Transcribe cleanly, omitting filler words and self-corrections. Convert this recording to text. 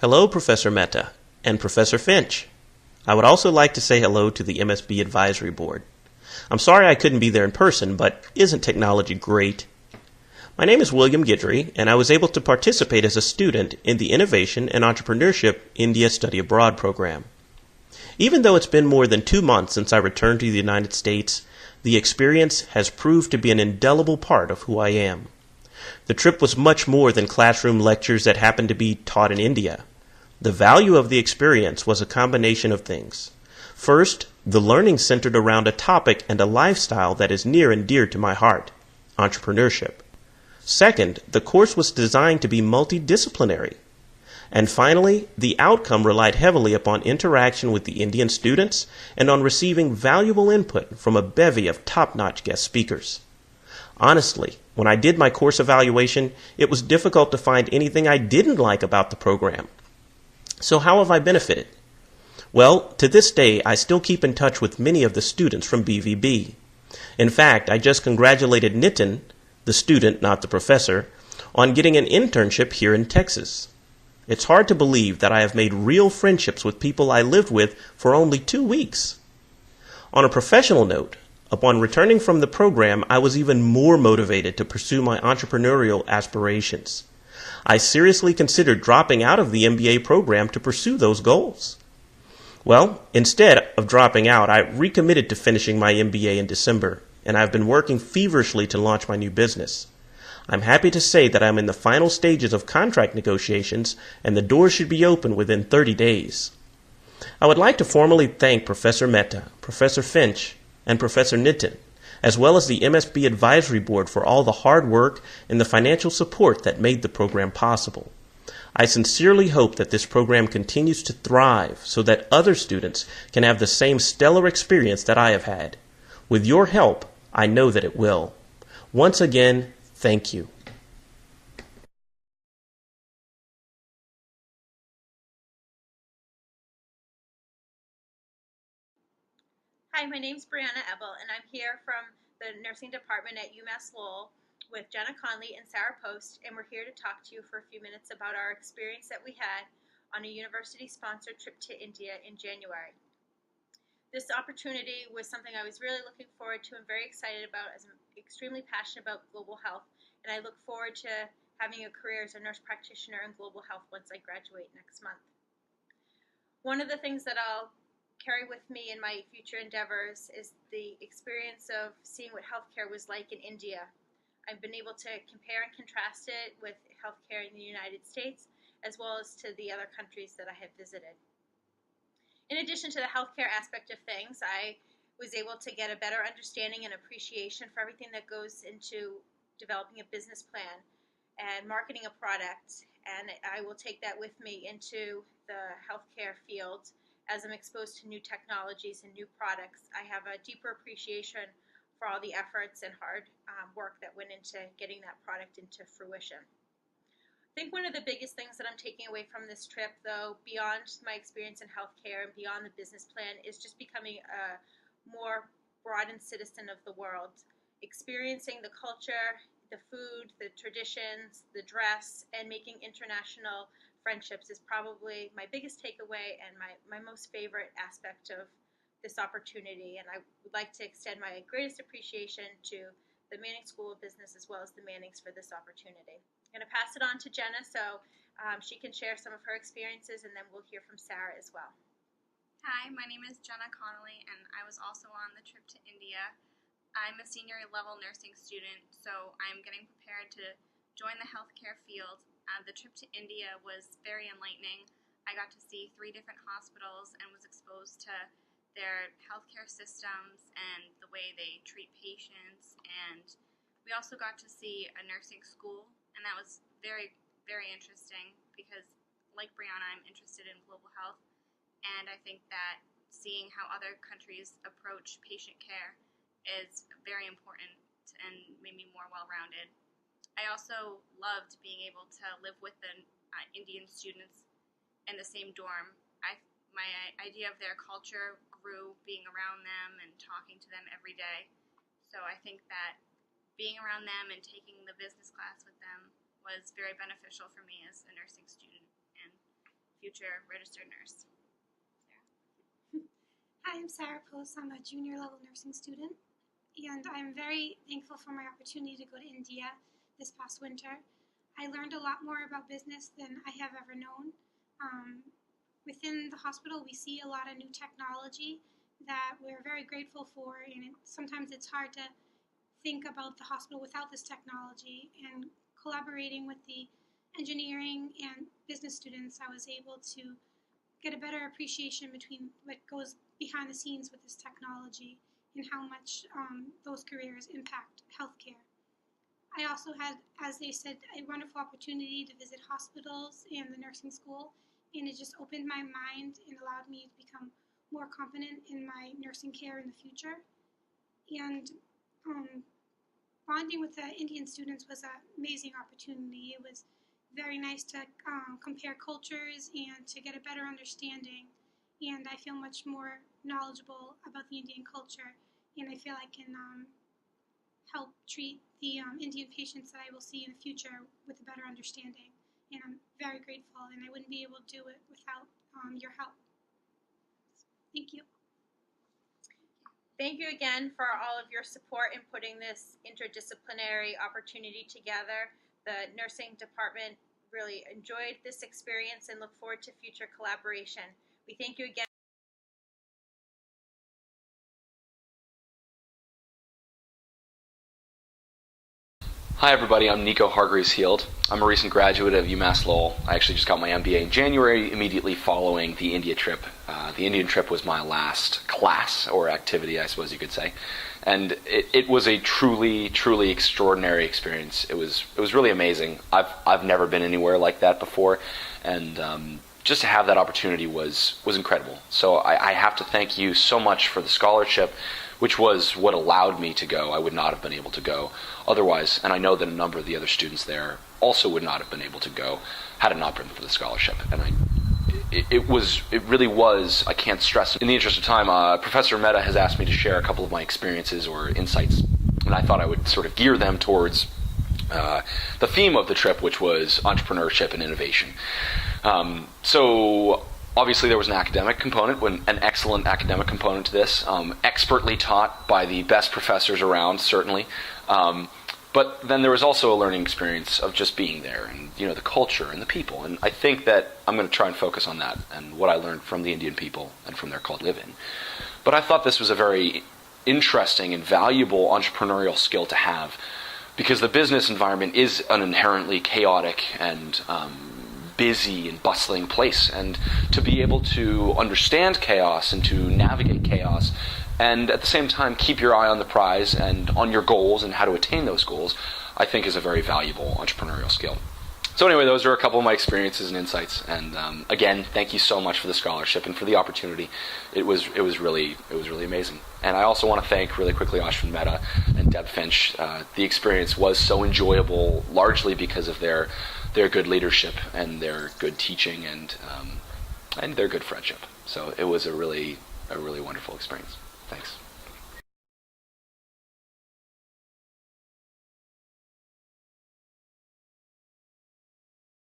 Hello, Professor Mehta and Professor Finch. I would also like to say hello to the MSB Advisory Board. I'm sorry I couldn't be there in person, but isn't technology great? My name is William Guidry, and I was able to participate as a student in the Innovation and Entrepreneurship India Study Abroad program. Even though it's been more than 2 months since I returned to the United States, the experience has proved to be an indelible part of who I am. The trip was much more than classroom lectures that happened to be taught in India. The value of the experience was a combination of things. First, the learning centered around a topic and a lifestyle that is near and dear to my heart, entrepreneurship. Second, the course was designed to be multidisciplinary. And finally, the outcome relied heavily upon interaction with the Indian students and on receiving valuable input from a bevy of top-notch guest speakers. Honestly, when I did my course evaluation, it was difficult to find anything I didn't like about the program. So how have I benefited? Well, to this day, I still keep in touch with many of the students from BVB. In fact, I just congratulated Nitin, the student, not the professor, on getting an internship here in Texas. It's hard to believe that I have made real friendships with people I lived with for only 2 weeks. On a professional note, upon returning from the program, I was even more motivated to pursue my entrepreneurial aspirations. I seriously considered dropping out of the MBA program to pursue those goals. Well, instead of dropping out, I recommitted to finishing my MBA in December, and I've been working feverishly to launch my new business. I'm happy to say that I'm in the final stages of contract negotiations, and the doors should be open within 30 days. I would like to formally thank Professor Mehta, Professor Finch, and Professor Nitin, as well as the MSB Advisory Board for all the hard work and the financial support that made the program possible. I sincerely hope that this program continues to thrive so that other students can have the same stellar experience that I have had. With your help, I know that it will. Once again, thank you. Hi, my name's Brianna Ebel, and I'm here from the nursing department at UMass Lowell with Jenna Conley and Sarah Post, and we're here to talk to you for a few minutes about our experience that we had on a university-sponsored trip to India in January. This opportunity was something I was really looking forward to and very excited about, as I'm extremely passionate about global health, and I look forward to having a career as a nurse practitioner in global health once I graduate next month. One of the things that I'll carry with me in my future endeavors is the experience of seeing what healthcare was like in India. I've been able to compare and contrast it with healthcare in the United States, as well as to the other countries that I have visited. In addition to the healthcare aspect of things, I was able to get a better understanding and appreciation for everything that goes into developing a business plan and marketing a product, and I will take that with me into the healthcare field. As I'm exposed to new technologies and new products, I have a deeper appreciation for all the efforts and hard work that went into getting that product into fruition. I think one of the biggest things that I'm taking away from this trip, though, beyond my experience in healthcare and beyond the business plan, is just becoming a more broadened citizen of the world, experiencing the culture, the food, the traditions, the dress, and making international friendships is probably my biggest takeaway and my most favorite aspect of this opportunity. And I would like to extend my greatest appreciation to the Manning School of Business as well as the Mannings for this opportunity. I'm going to pass it on to Jenna so she can share some of her experiences, and then we'll hear from Sarah as well. Hi, my name is Jenna Connolly, and I was also on the trip to India. I'm a senior level nursing student, so I'm getting prepared to join the healthcare field. The trip to India was very enlightening. I got to see 3 different hospitals and was exposed to their healthcare systems and the way they treat patients. And we also got to see a nursing school, and that was very, very interesting because, like Brianna, I'm interested in global health, and I think that seeing how other countries approach patient care is very important and made me more well-rounded. I also loved being able to live with the Indian students in the same dorm. My idea of their culture grew being around them and talking to them every day. So I think that being around them and taking the business class with them was very beneficial for me as a nursing student. And future registered nurse. Hi, I'm Sarah Post. I'm a junior level nursing student, and I'm very thankful for my opportunity to go to India this past winter. I learned a lot more about business than I have ever known. Within the hospital, we see a lot of new technology that we're very grateful for, and sometimes it's hard to think about the hospital without this technology. And collaborating with the engineering and business students, I was able to get a better appreciation between what goes behind the scenes with this technology and how much those careers impact healthcare. I also had, as they said, a wonderful opportunity to visit hospitals and the nursing school, and it just opened my mind and allowed me to become more competent in my nursing care in the future. And bonding with the Indian students was an amazing opportunity. It was very nice to compare cultures and to get a better understanding, and I feel much more knowledgeable about the Indian culture, and I feel I can help treat the Indian patients that I will see in the future with a better understanding, and I'm very grateful, and I wouldn't be able to do it without your help. Thank you. Thank you again for all of your support in putting this interdisciplinary opportunity together. The nursing department really enjoyed this experience and look forward to future collaboration. We thank you again. Hi everybody, I'm Nico Hargreaves-Heald. I'm a recent graduate of UMass Lowell. I actually just got my MBA in January, immediately following the India trip. The Indian trip was my last class, or activity, I suppose you could say. And it was a truly, truly extraordinary experience. It was really amazing. I've never been anywhere like that before, and just to have that opportunity was incredible. So I have to thank you so much for the scholarship, which was what allowed me to go. I would not have been able to go otherwise, and I know that a number of the other students there also would not have been able to go had it not been for the scholarship. And it really was, I can't stress, in the interest of time, Professor Mehta has asked me to share a couple of my experiences or insights, and I thought I would sort of gear them towards the theme of the trip, which was entrepreneurship and innovation. So obviously there was an academic component, an excellent academic component to this, expertly taught by the best professors around, certainly. But then there was also a learning experience of just being there and, the culture and the people. And I think that I'm going to try and focus on that and what I learned from the Indian people and from their called live-in. But I thought this was a very interesting and valuable entrepreneurial skill to have, because the business environment is an inherently chaotic and busy and bustling place, and to be able to understand chaos and to navigate chaos and at the same time keep your eye on the prize and on your goals and how to attain those goals, I think is a very valuable entrepreneurial skill. So anyway, those are a couple of my experiences and insights, and again, thank you so much for the scholarship and for the opportunity. It was really amazing. And I also want to thank really quickly Ashwin Mehta and Deb Finch. The experience was so enjoyable, largely because of their good leadership and their good teaching and their good friendship. So it was a really wonderful experience. Thanks.